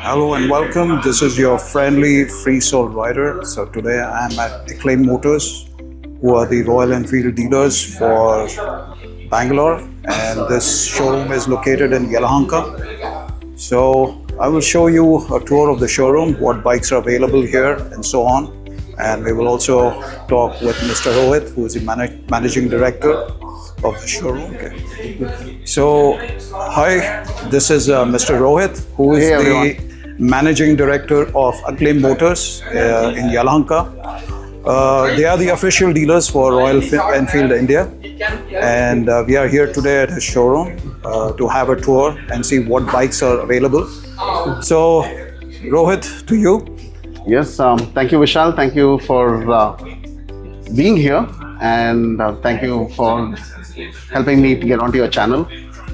Hello and welcome. This is your friendly free soul rider. So today I'm at Acclaim Motors, who are the Royal Enfield dealers for Bangalore, and this showroom is located in Yelahanka. So I will show you a tour of the showroom, what bikes are available here, and so on. And we will also talk with Mr. Rohit, who is the managing director of the showroom. Okay. So, hi, this is Mr. Rohit, who is the managing director of Acclaim Motors in Yelhahanka. They are the official dealers for Royal Enfield India, and we are here today at his showroom to have a tour and see what bikes are available. So, Rohit, to you. Yes, thank you, Vishal. Thank you for being here, and thank you for helping me to get onto your channel.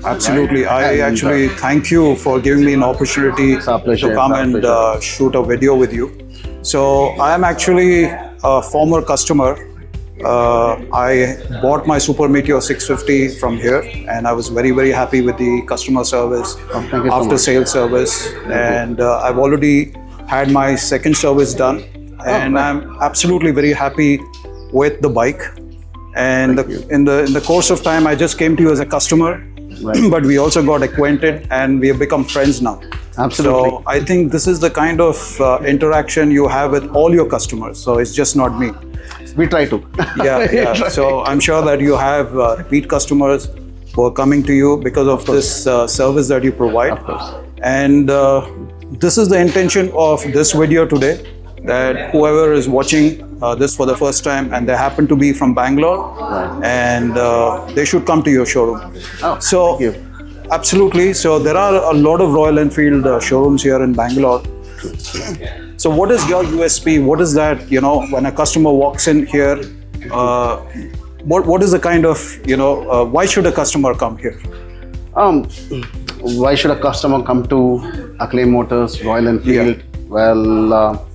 Absolutely. I actually thank you for giving me an opportunity to come and shoot a video with you. So I am actually a former customer. I bought my Super Meteor 650 from here, and I was very, very happy with the customer service, after sales service, and I've already had my second service done, and I'm absolutely very happy with the bike. And in the course of time, I just came to you as a customer. Right. But we also got acquainted and we have become friends now. Absolutely. So I think this is the kind of interaction you have with all your customers. So it's just not me. We try to. Yeah. So I'm sure that you have repeat customers who are coming to you because of this service that you provide. Of course. And this is the intention of this video today, that whoever is watching this for the first time and they happen to be from Bangalore, and they should come to your showroom. Thank you. Absolutely. So there are a lot of Royal Enfield showrooms here in Bangalore. So what is your USP? What is that, when a customer walks in here, what is the kind of, why should a customer come here? Why should a customer come to Acclaim Motors, Royal Enfield? Yeah. Well,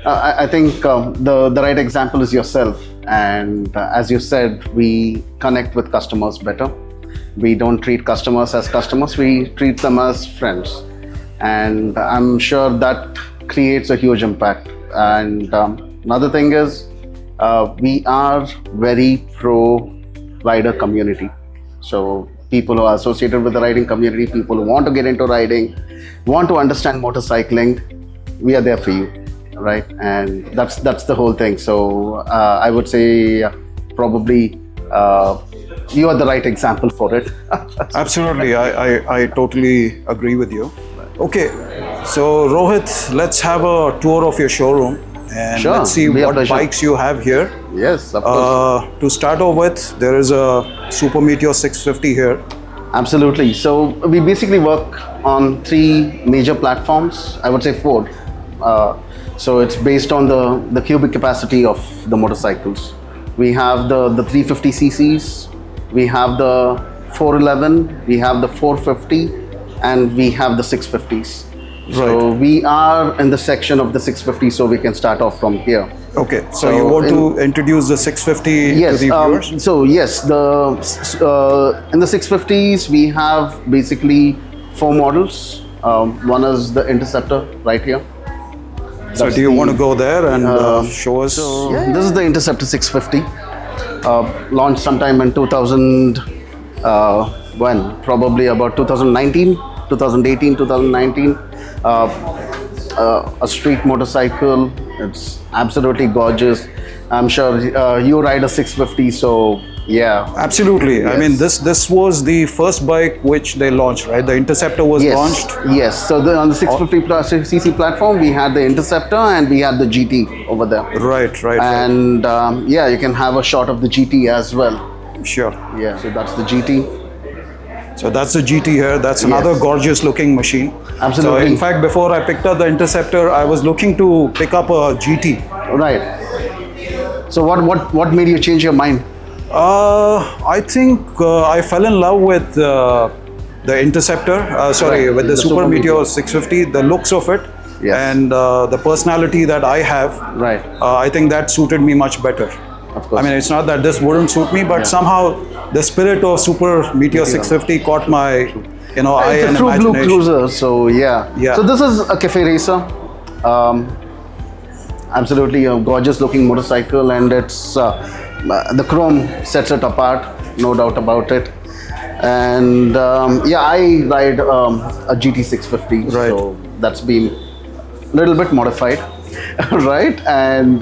I think the right example is yourself, and as you said, we connect with customers better. We don't treat customers as customers, we treat them as friends, and I'm sure that creates a huge impact. And another thing is we are very pro rider community. So people who are associated with the riding community, people who want to get into riding, want to understand motorcycling, we are there for you. Right, and that's the whole thing. So I would say probably you are the right example for it. Absolutely, I totally agree with you. Okay, so Rohit, let's have a tour of your showroom and let's see what bikes you have here. Yes, of course. To start off with, there is a Super Meteor 650 here. Absolutely. So we basically work on three major platforms. I would say four. So it's based on the cubic capacity of the motorcycles. We have the 350 cc's, we have the 411, we have the 450, and we have the 650s. Right. So we are in the section of the 650, so we can start off from here. Okay, so you want to introduce the 650 to the viewers? So yes, in the 650s, we have basically four models. One is the Interceptor right here. So do you want to go there and show us? This is the Interceptor 650, launched sometime in 2000, when? Probably about 2019, 2018, 2019. A street motorcycle, it's absolutely gorgeous. I'm sure you ride a 650, so yeah. Absolutely. Yes. I mean, this was the first bike which they launched, right? The Interceptor was launched. Yes. So on the 650cc platform, we had the Interceptor and we had the GT over there. Right. And yeah, you can have a shot of the GT as well. Sure. Yeah. So that's the GT. So that's the GT here. That's another gorgeous looking machine. Absolutely. So in fact, before I picked up the Interceptor, I was looking to pick up a GT. Right. So what made you change your mind? I think I fell in love with the Interceptor. With the Super Meteor 650. The looks of it, and the personality that I have. Right. I think that suited me much better. Of course. I mean, it's not that this wouldn't suit me, but somehow the spirit of Super Meteor 650 caught my eye It's a and true blue imagination. cruiser, so yeah. Yeah. So this is a cafe racer. Um, Absolutely a gorgeous looking motorcycle, and it's the chrome sets it apart, no doubt about it. And yeah, I ride a GT650, Right. so that's been a little bit modified, right? And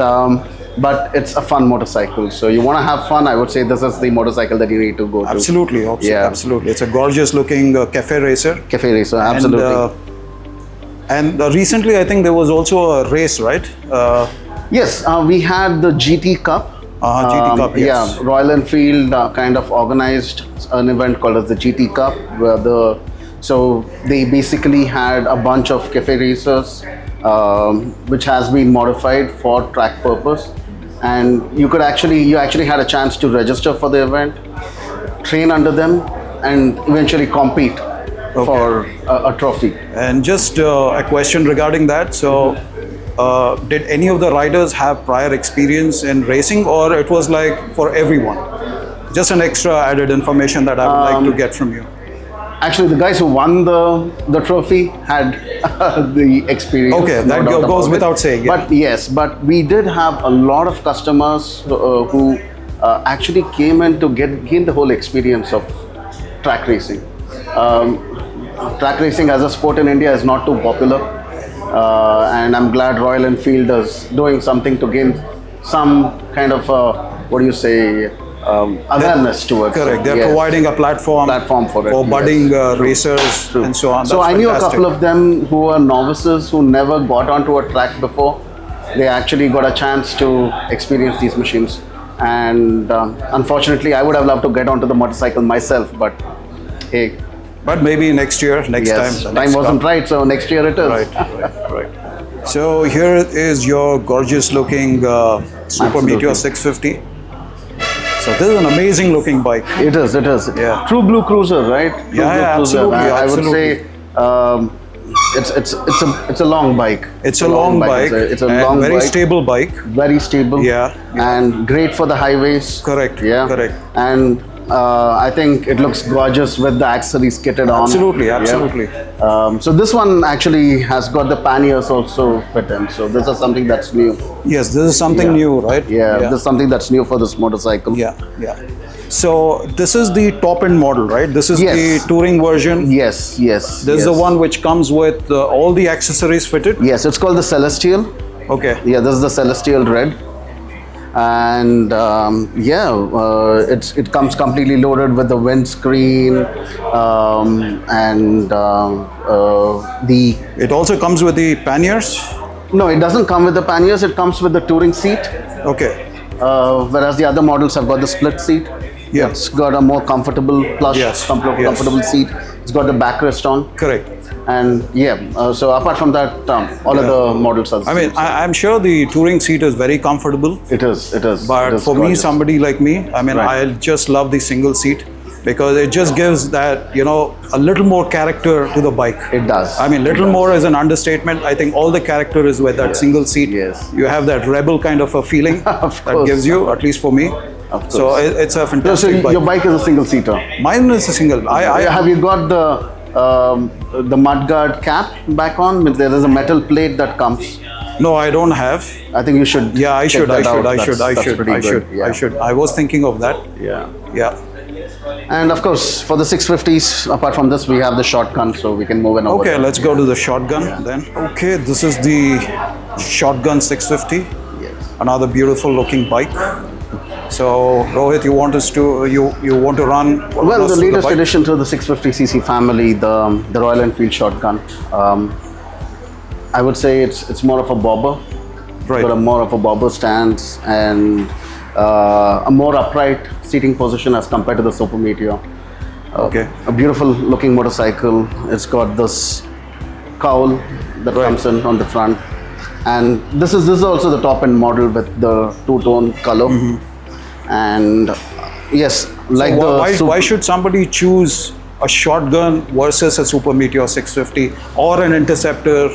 but it's a fun motorcycle, so you want to have fun, I would say this is the motorcycle that you need to go to. Absolutely, Yeah. absolutely. It's a gorgeous looking cafe racer. Cafe racer, absolutely. And recently, I think there was also a race, right? Yes, we had the GT Cup. GT Cup, yes. Yeah, Royal Enfield kind of organized an event called as the GT Cup, where so they basically had a bunch of cafe racers, which has been modified for track purpose, and you actually had a chance to register for the event, train under them, and eventually compete for a trophy. And just a question regarding that. So, did any of the riders have prior experience in racing, or it was like for everyone? Just an extra added information that I would like to get from you. Actually, the guys who won the trophy had the experience. Okay, that doubt goes about it. without saying. Yeah. But yes, but we did have a lot of customers who actually came in to gain the whole experience of track racing. Track racing as a sport in India is not too popular, and I'm glad Royal Enfield is doing something to gain some kind of what do you say awareness towards. Correct. They're Yes. providing a platform For it, for budding yes. racers and so on. So That's I knew a fantastic. couple of them who were novices who never got onto a track before. They actually got a chance to experience these machines, and unfortunately, I would have loved to get onto the motorcycle myself, but hey, But maybe next year, next yes, time. the time next wasn't cup. right, so next year it is. Right. So here is your gorgeous looking Super Absolutely. Meteor 650. So this is an amazing looking bike. It is. Yeah. True blue cruiser, right? True Yeah, blue yeah, cruiser. absolutely, I would say it's a long bike. It's a long bike. It's a and long very bike. stable bike. Very stable. Yeah. And great for the highways. Correct, Yeah. correct. And I think it looks gorgeous with the accessories kitted on. Absolutely, Yeah. absolutely. So this one actually has got the panniers also fit in. So this is something that's new. Yes, this is something Yeah. new, right? Yeah, this is something that's new for this motorcycle. Yeah. So this is the top end model, right? This is Yes. the touring version. Yes. This is yes. the one which comes with all the accessories fitted. Yes, it's called the Celestial. Okay. Yeah, this is the Celestial Red, and it comes completely loaded with the windscreen and the. It also comes with the panniers. No, it doesn't come with the panniers. It comes with the touring seat, Okay. whereas the other models have got the split seat. Yeah. It's got a more comfortable plush, Yes, comfortable seat. It's got the backrest on, Correct. and so apart from that, all of the models are. The I mean, same. I'm sure the touring seat is very comfortable. It is. But It is for me, gorgeous. somebody like me, I mean, Right. I just love the single seat because it just gives that, a little more character to the bike. It does. I mean, little more is an understatement. I think all the character is with that single seat. Yes. You have that rebel kind of a feeling Of that course. gives you, at least for me. Of So course. it's a So fantastic bike. your bike is a single seater. Mine is a single. Have you got the mudguard cap back on? There is a metal plate that comes. No, I don't have. I think you should. Yeah, I check should. that out. That's pretty I good. should. Yeah. I should. I was thinking of that. Yeah. Yeah. And of course, for the 650s, apart from this, we have the shotgun, so we can move in over. Okay, there. let's go to the shotgun then. Okay, this is the shotgun 650. Yes. Another beautiful looking bike. So Rohit, you want us to you want to run? Well, us the through latest bike? addition to the 650cc family, the Royal Enfield shotgun. I would say it's more of a bobber. Right. Got a more of a bobber stance and a more upright seating position as compared to the Super Meteor. Okay. A beautiful looking motorcycle. It's got this cowl that comes in on the front, and this is also the top end model with the two-tone color. And yes, like So the why should somebody choose a shotgun versus a Super Meteor 650 or an Interceptor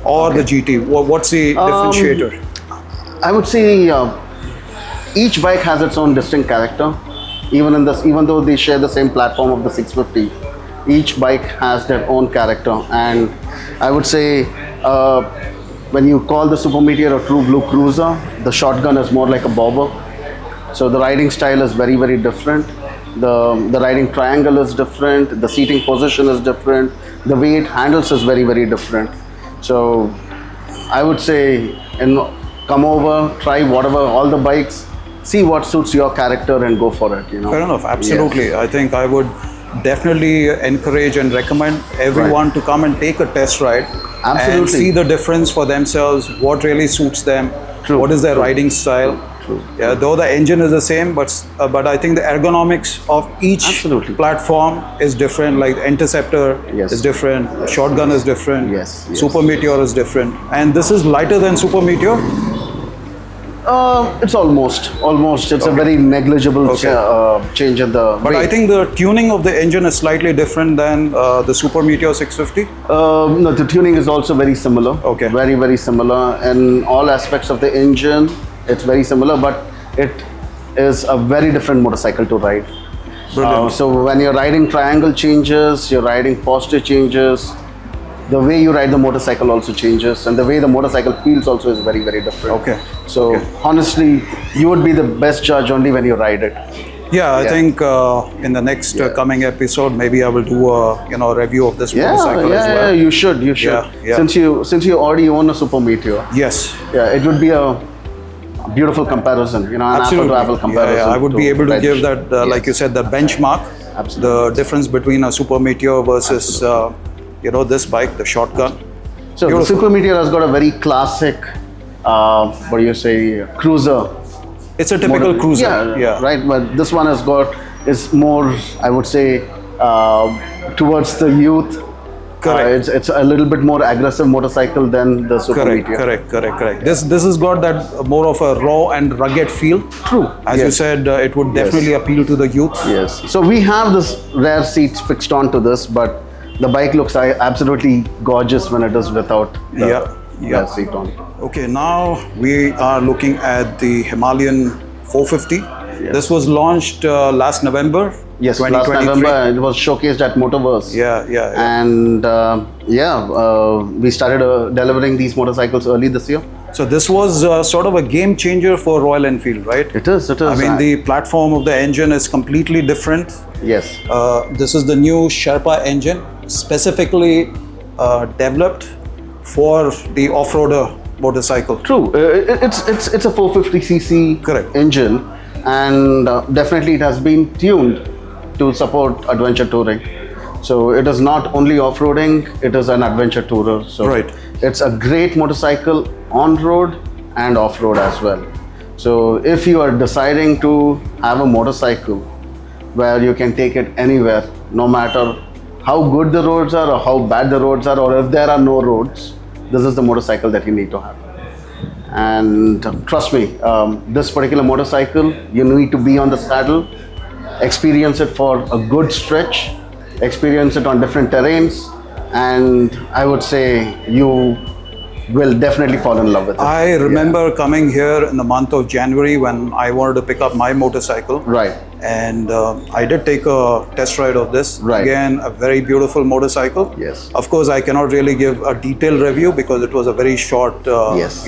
or the GT? What's the differentiator? I would say each bike has its own distinct character. Even though they share the same platform of the 650, Each bike has their own character, and I would say when you call the Super Meteor a true blue cruiser, the shotgun is more like a bobber. So the riding style is very, very different. The riding triangle is different. The seating position is different. The way it handles is very, very different. So I would say, come over, try whatever, all the bikes, see what suits your character and go for it. Fair enough. Absolutely. Yes. I think I would definitely encourage and recommend everyone to come and take a test ride Absolutely. and see the difference for themselves, what really suits them, True. what is their riding style. True. Yeah, though the engine is the same, but I think the ergonomics of each Absolutely. platform is different. Like the Interceptor Yes. is different, Shotgun is different, Yes, yes. Super Meteor is different, and this is lighter than Super Meteor. It's almost. It's a very negligible change in the. But I weight. think the tuning of the engine is slightly different than the Super Meteor 650. No, the tuning is also very similar. Okay. Very, very similar. In all aspects of the engine, it's very similar, but it is a very different motorcycle to ride. Brilliant. So when your riding triangle changes, your riding posture changes, the way you ride the motorcycle also changes, and the way the motorcycle feels also is very, very different. Okay. So honestly, you would be the best judge only when you ride it. Yeah, I Yeah. think in the next coming episode, maybe I will do a review of this motorcycle as well. You should. Yeah, yeah. Since you already own a Super Meteor. Yes. Yeah, it would be a beautiful comparison, an Absolutely. apple to apple comparison. Yeah, I would be able to ride. give that, like you said, the benchmark, Absolutely. the difference between a Super Meteor versus, this bike, the Shotgun. So the Beautiful. Super Meteor has got a very classic, what do you say, cruiser. It's a typical cruiser. Yeah, right. But this one is more, I would say, towards the youth. Correct. It's a little bit more aggressive motorcycle than the Super Meteor. Correct. This has got that more of a raw and rugged feel. True. As you said, it would definitely appeal to the youth. Yes. So we have this rear seats fixed onto this, but the bike looks absolutely gorgeous when it is without the rear seat on. Okay, now we are looking at the Himalayan 450. Yes. This was launched last November. Yes, last 2023. November it was showcased at Motorverse. Yeah. And we started delivering these motorcycles early this year. So this was sort of a game changer for Royal Enfield, right? It is. I mean, the platform of the engine is completely different. Yes. This is the new Sherpa engine, specifically developed for the off-roader motorcycle. True. It's a 450cc Correct. engine, and definitely it has been tuned to support adventure touring. So it is not only off-roading; it is an adventure tourer. So Right. it's a great motorcycle on road and off-road as well. So if you are deciding to have a motorcycle where you can take it anywhere, no matter how good the roads are or how bad the roads are, or if there are no roads, this is the motorcycle that you need to have. And trust me, this particular motorcycle, you need to be on the saddle, experience it for a good stretch, experience it on different terrains, and I would say you will definitely fall in love with it. I remember coming here in the month of January when I wanted to pick up my motorcycle. Right. And I did take a test ride of this. Right. Again, a very beautiful motorcycle. Yes. Of course, I cannot really give a detailed review because it was a very short, Yes.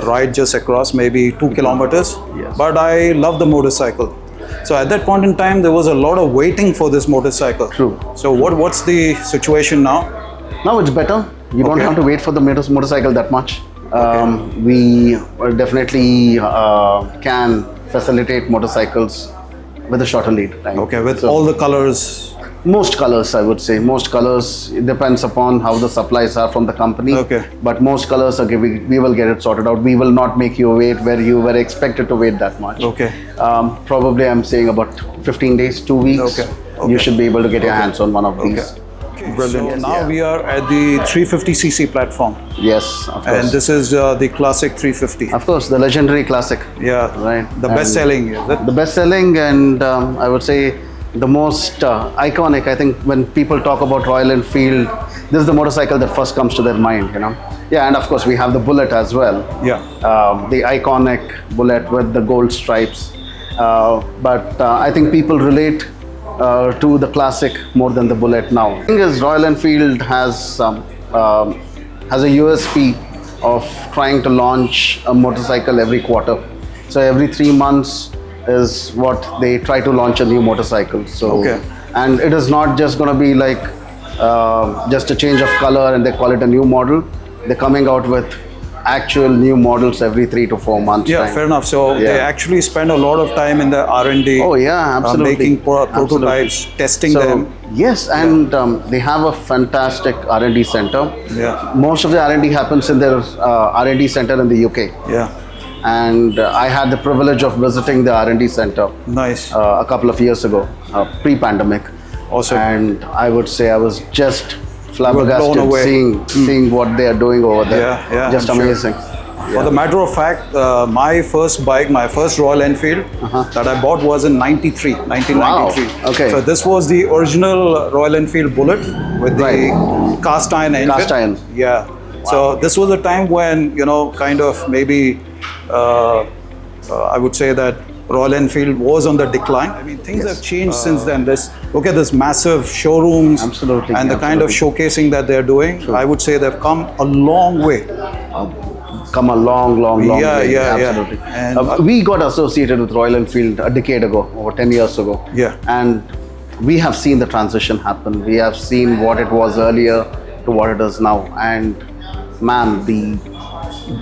ride just across maybe 2 kilometers. Yes. But I love the motorcycle. So at that point in time, there was a lot of waiting for this motorcycle. True. So what's the situation now? Now it's better. You don't Okay. have to wait for the motorcycle that much. We definitely can facilitate motorcycles with a shorter lead time. Okay, with So all the colors. most colors, I would say. Most colors, it depends upon how the supplies are from the company. Okay. But most colors are we will get it sorted out. We will not make you wait where you were expected to wait that much. Okay. Probably I'm saying about 15 days, 2 weeks. Okay. You should be able to get your hands on one of these. Okay. Brilliant. So now we are at the 350cc platform. Yes, of course. And this is the classic 350. Of course, the legendary classic. Yeah. Right. The And best selling, is it? The best selling, and I would say the most iconic. I think when people talk about Royal Enfield, this is the motorcycle that first comes to their mind, Yeah, and of course we have the Bullet as well. Yeah. The iconic Bullet with the gold stripes. But I think people relate to the classic more than the Bullet now. The thing is, Royal Enfield has a USP of trying to launch a motorcycle every quarter. So every 3 months is what they try to launch a new motorcycle. So Okay. and it is not just going to be like just a change of color and they call it a new model. They're coming out with actual new models every 3 to 4 months. Yeah, time. fair enough. So they Yeah. actually spend a lot of time in the R&D. Oh yeah, absolutely. Making Absolutely. prototypes, testing So, them. yes, and they have a fantastic R&D center. Yeah. Most of the R&D happens in their R&D center in the UK. Yeah, And I had the privilege of visiting the R&D center nice. a couple of years ago, pre-pandemic. Awesome. And I would say I was just blown flabbergasted away. seeing what they are doing over there. Yeah, yeah, Just I'm sure. amazing. For the matter of fact, my first bike, my first Royal Enfield that I bought was in 1993. Wow, okay. So this was the original Royal Enfield Bullet with Right. the cast iron engine. Cast iron. Yeah. So this was a time when, kind of maybe I would say that Royal Enfield was on the decline. I mean, things have changed since then. Look at this massive showrooms. Absolutely, And the kind of showcasing that they're doing. I would say they've come a long way. Come a long Yeah, way. yeah, yeah. Absolutely. And, we got associated with Royal Enfield a decade ago, over 10 years ago. Yeah. And we have seen the transition happen. We have seen what it was earlier to what it is now. And man, the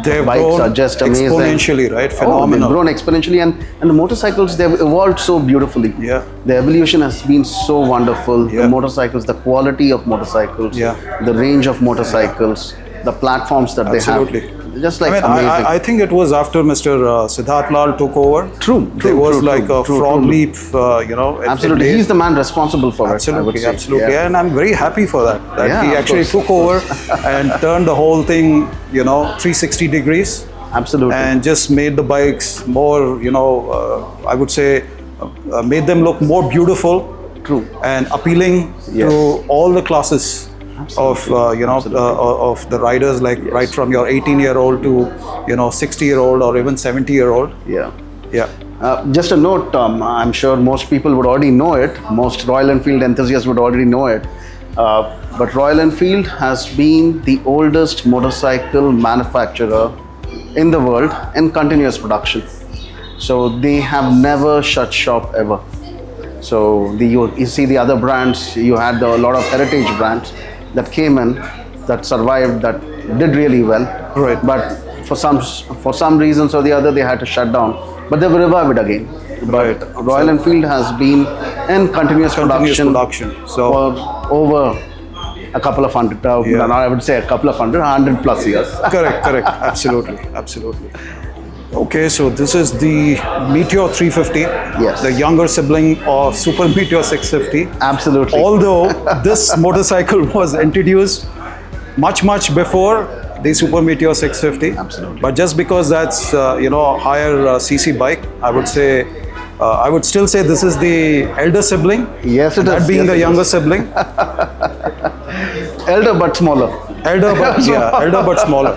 They've bikes grown are just amazing. exponentially, right? Oh, Phenomenal. they've grown exponentially, and the motorcycles, they've evolved so beautifully. Yeah. The evolution has been so wonderful. Yeah. The motorcycles, the quality of motorcycles, Yeah. the range of motorcycles, the platforms that Absolutely. they have. Just like I mean, amazing. I think it was after Mr. Siddharth Lal took over. True, There was true, like true, a true, frog true. leap, Absolutely, he's the man responsible for it. I would Absolutely, say. absolutely. Yeah. And I'm very happy for that. That Yeah, he of actually course. took over and turned the whole thing, 360 degrees. Absolutely. And just made the bikes more, I would say, made them look more beautiful. True. And appealing Yes. to all the classes of of the riders, like right from your 18-year-old to 60-year-old or even 70-year-old. Yeah. Yeah. Just a note, I'm sure most people would already know it. Most Royal Enfield enthusiasts would already know it. But Royal Enfield has been the oldest motorcycle manufacturer in the world in continuous production. So they have never shut shop ever. So you see the other brands, you had a lot of heritage brands that came in, that survived, that did really well. Right. But for some reasons or the other, they had to shut down. But they will revive it again. Right. But Royal Enfield has been in continuous production So for over a couple of hundred, Yeah. I would say a couple of 100 plus years. correct. Absolutely. Okay, so this is the Meteor 350. Yes. The younger sibling of Super Meteor 650. Absolutely. Although this motorcycle was introduced much before the Super Meteor 650. Absolutely. But just because that's a higher CC bike, I would say, I would still say this is the elder sibling. Yes, it That is. being Yes, the it younger is. sibling. Elder but smaller. Elder but smaller.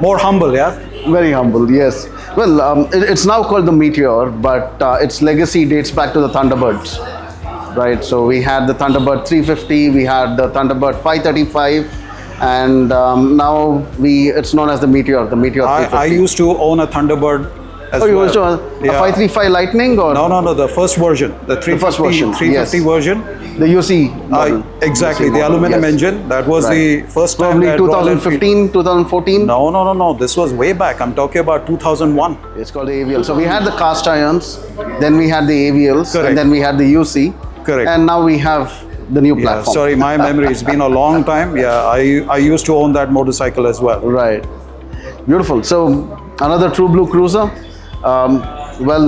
More humble, yeah. Very humble, yes. Well, it's now called the Meteor, but its legacy dates back to the Thunderbirds, right? So we had the Thunderbird 350, we had the Thunderbird 535, and now it's known as the Meteor 350. I used to own a Thunderbird as Oh, you well. used to a 535 Lightning or No, the first version, the 350, first version, 350 yes. version. the UC model? Exactly, UC the model, aluminum yes. engine. That was the first time Probably that Royal Enfield- 2015, 2014. No. This was way back. I'm talking about 2001. It's called the AVL. So we had the cast irons, then we had the AVLs, Correct. and then we had the UC. Correct. And now we have the new Yeah, platform. sorry, my memory. It's been a long time. Yeah, I used to own that motorcycle as well. Right. Beautiful. So another True Blue cruiser. Well,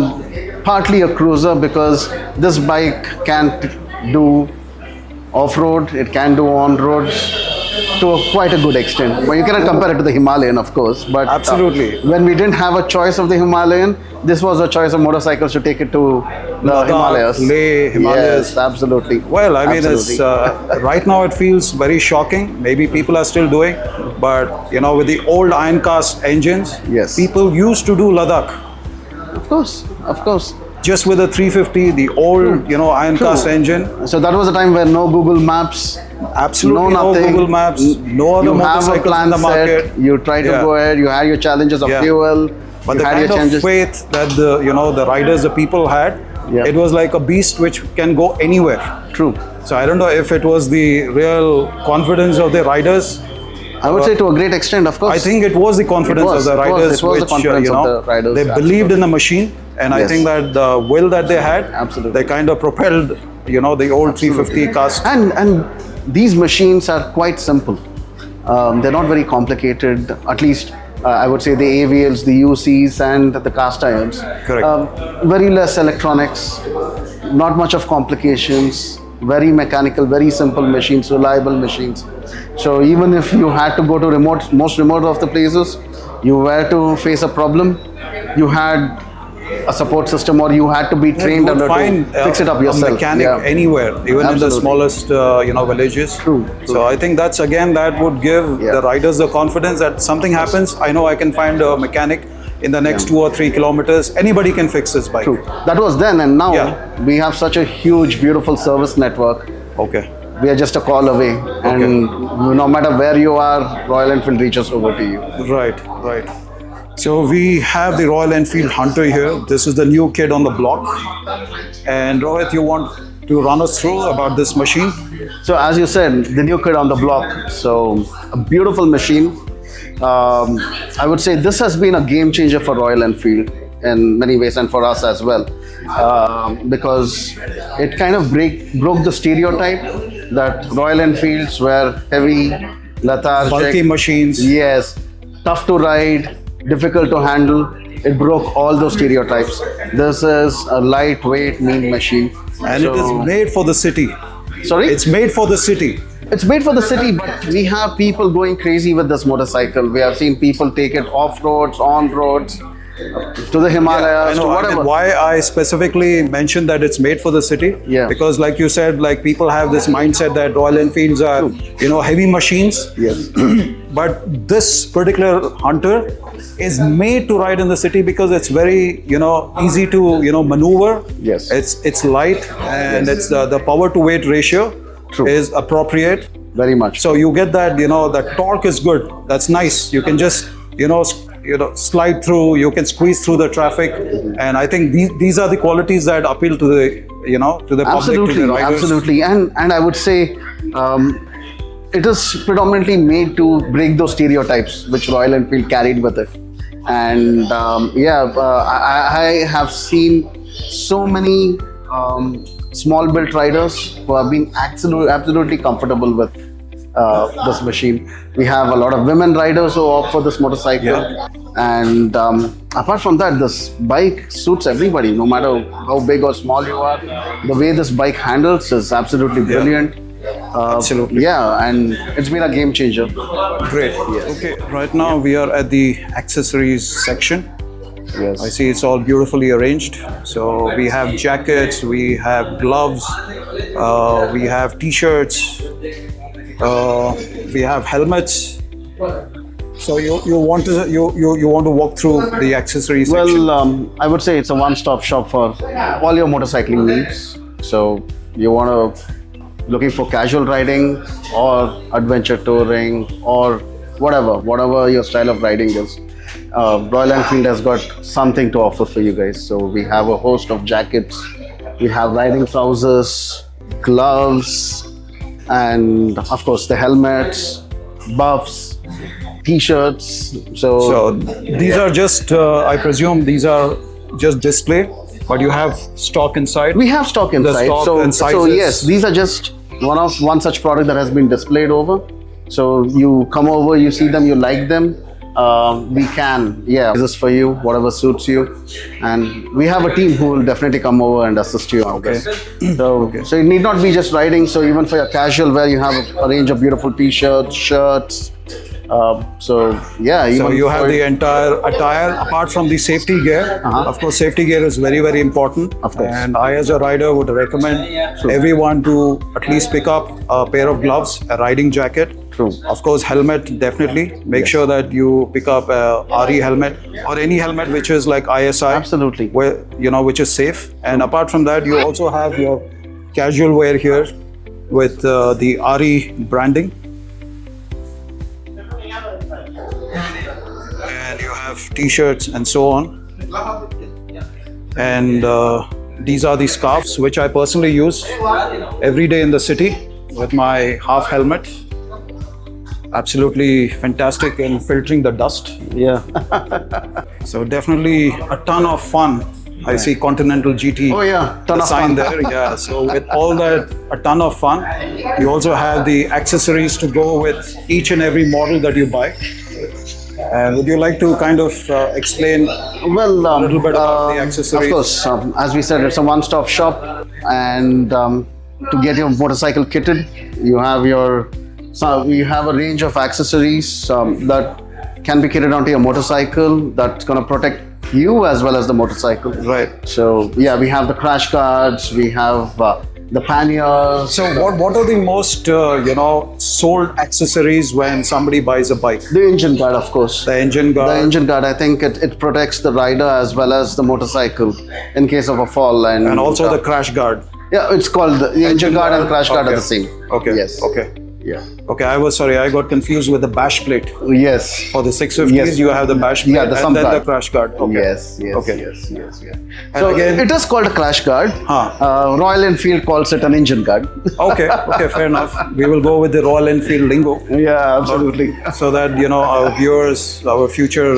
partly a cruiser because this bike can't do off-road, it can do on-road to quite a good extent. Well, you cannot compare it to the Himalayan, of course, but Absolutely. when we didn't have a choice of the Himalayan, this was a choice of motorcycles to take it to the Nagar, Himalayas. Leh, Himalayas. Yes, absolutely. Well, I mean, Absolutely. right now it feels very shocking. Maybe people are still doing, but with the old iron cast engines, Yes. people used to do Ladakh. Of course, of course. just with a 350, the old, iron cast engine. So that was a time where no Google Maps, Absolutely no no nothing. Google Maps, no other You have a motorcycles plan in the market. set. You try to Yeah. go ahead. You had your challenges of Yeah. fuel. But you the had kind your of challenges. faith that the riders, the people had, Yeah. it was like a beast which can go anywhere. True. So I don't know if it was the real confidence of the riders. I would say to a great extent, of course. I think it was the confidence It was, of the it was, riders, it was the which confidence of the riders, they believed in the machine, and I Yes. think that the will that they had, Absolutely. they kind of propelled, the old 350 cast. And these machines are quite simple. They're not very complicated. At least I would say the AVLs, the UCs, and the cast irons. Correct. Very less electronics, not much of complications. Very mechanical, very simple machines, reliable machines. So even if you had to go to most remote of the places, you were to face a problem, you had a support system, or you had to be trained You would under find to fix it up a yourself. mechanic Yeah. anywhere, even in the Absolutely. smallest, villages. True. So I think that's again that would give Yeah. the riders the confidence that something happens. I know I can find a mechanic in the next 2 or 3 kilometers. Anybody can fix this bike. True. That was then, and now Yeah. we have such a huge, beautiful service network. Okay. We are just a call away, and no matter where you are, Royal Enfield reaches over to you. Right, right. So we have the Royal Enfield Hunter here. This is the new kid on the block. And Rohit, you want to run us through about this machine? So, as you said, the new kid on the block. So, a beautiful machine. I would say this has been a game changer for Royal Enfield in many ways, and for us as well, because it kind of broke the stereotype that Royal Enfields were heavy, lethargic, Bulky machines. yes, tough to ride, difficult to handle. It broke all those stereotypes. This is a lightweight, mean machine, And it is made for the city. Sorry, It's made for the city. it's made for the city, but we have people going crazy with this motorcycle. We have seen people take it off roads, on roads, to the I Himalayas, to know. whatever. And why I specifically mentioned that it's made for the city? Yeah. Because, like you said, like people have this mindset that Royal Enfields are, heavy machines. Yes. But this particular Hunter is made to ride in the city because it's very, easy to, maneuver. Yes. It's light, and it's the power to weight ratio True. is appropriate. Very much. So you get that, the torque is good. That's nice. You can just, slide through. You can squeeze through the traffic, and I think these are the qualities that appeal to the, to the public, to the riders. Absolutely. And I would say it is predominantly made to break those stereotypes which Royal Enfield carried with it. And I have seen so many small built riders who have been absolutely comfortable with this machine. We have a lot of women riders who opt for this motorcycle. Yeah. And apart from that, this bike suits everybody, no matter how big or small you are. The way this bike handles is absolutely brilliant. Absolutely. Yeah, and it's been a game changer. Great. Okay. Right now we are at the accessories section. Yes. I see it's all beautifully arranged. So we have jackets, we have gloves, we have t-shirts, we have helmets. So you want to walk through the accessories section? Well, I would say it's a one-stop shop for all your motorcycling needs. So you want to looking for casual riding or adventure touring or whatever your style of riding is. Royal Enfield has got something to offer for you guys. So we have a host of jackets, we have riding trousers, gloves, and of course the helmets, buffs, t-shirts. So these are just, I presume these are just display, but you have stock inside? We have stock inside. stock So, and so sizes. yes, these are just one such product that has been displayed over. So you come over, you see them, you like them. We can, this is for you, whatever suits you. And we have a team who will definitely come over and assist you on this. So it need not be just riding. So even for your casual wear, you have a range of beautiful t-shirts, shirts. So you have the entire attire apart from the safety gear. Of course, safety gear is very, very important. Of course. And I, as a rider, would recommend everyone to at least pick up a pair of gloves, a riding jacket, True. Of course, helmet definitely. Make sure that you pick up a RE helmet or any helmet which is like ISI. Absolutely. Where which is safe. And apart from that, you also have your casual wear here with the RE branding. And you have t-shirts and so on. And these are the scarves which I personally use every day in the city with my half helmet. Absolutely fantastic in filtering the dust. Yeah. So definitely a ton of fun. I see Continental GT. Oh yeah, ton the of sign fun. there. Yeah. So with all that, a ton of fun. You also have the accessories to go with each and every model that you buy. Would you like to kind of explain Well, a little bit about the accessories? Of course, as we said, it's a one-stop shop, and to get your motorcycle kitted, you have you have a range of accessories that can be kitted onto your motorcycle that's going to protect you as well as the motorcycle. Right. So yeah, we have the crash guards, we have the panniers. So what are the most sold accessories when somebody buys a bike? The engine guard, of course. The engine guard. The engine guard, I think it protects the rider as well as the motorcycle in case of a fall. And also the crash guard. Yeah, it's called the engine guard and crash guard are Okay. the same. Okay. Yes. Okay. Yeah. Okay, I got confused with the bash plate. Yes. For the 650s, Yes. you have the bash plate Yeah, the and thumb then guard. the crash guard. Okay. Yes. Okay. Yes. And So again- it is called a crash guard. Huh. Royal Enfield calls it an engine guard. Okay, fair enough. We will go with the Royal Enfield lingo Yeah, absolutely. so that our viewers, our future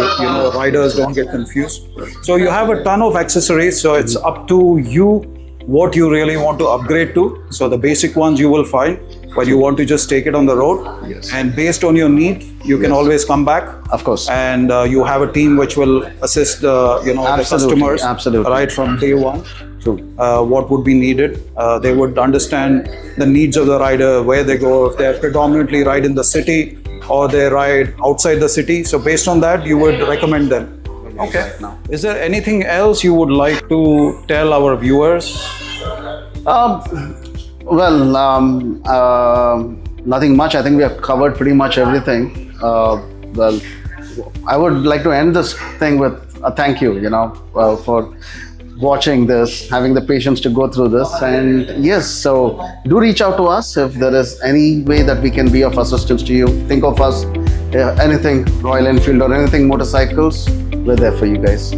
riders don't get confused. So you have a ton of accessories, so it's up to you what you really want to upgrade to. So the basic ones you will find, but you want to just take it on the road. Yes. And based on your need, you can always come back. Of course. And you have a team which will assist the customers absolutely. right from day one. True. What would be needed. They would understand the needs of the rider, where they go, if they predominantly ride in the city or they ride outside the city. So based on that, you would recommend them. Okay. Is there anything else you would like to tell our viewers? Nothing much. I think we have covered pretty much everything. Well, I would like to end this thing with a thank you, for watching this, having the patience to go through this. And yes, so do reach out to us if there is any way that we can be of assistance to you. Think of us, anything Royal Enfield or anything motorcycles, we're there for you guys.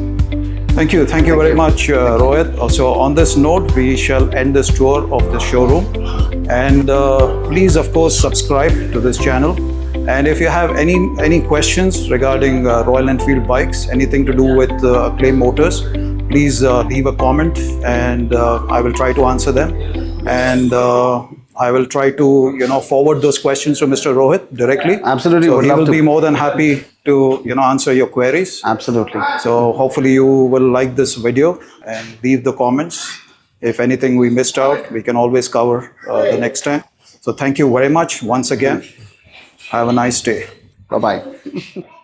Thank you very much, Rohit. Also, on this note, we shall end this tour of the showroom. And please, of course, subscribe to this channel. And if you have any questions regarding Royal Enfield bikes, anything to do with Acclaim Motors, please leave a comment, and I will try to answer them. And I will try to forward those questions to Mr. Rohit directly. Absolutely, So would he love will to. be more than happy to answer your queries. Absolutely. So hopefully you will like this video and leave the comments. If anything we missed out, we can always cover the next time. So thank you very much once again. Have a nice day. Bye-bye.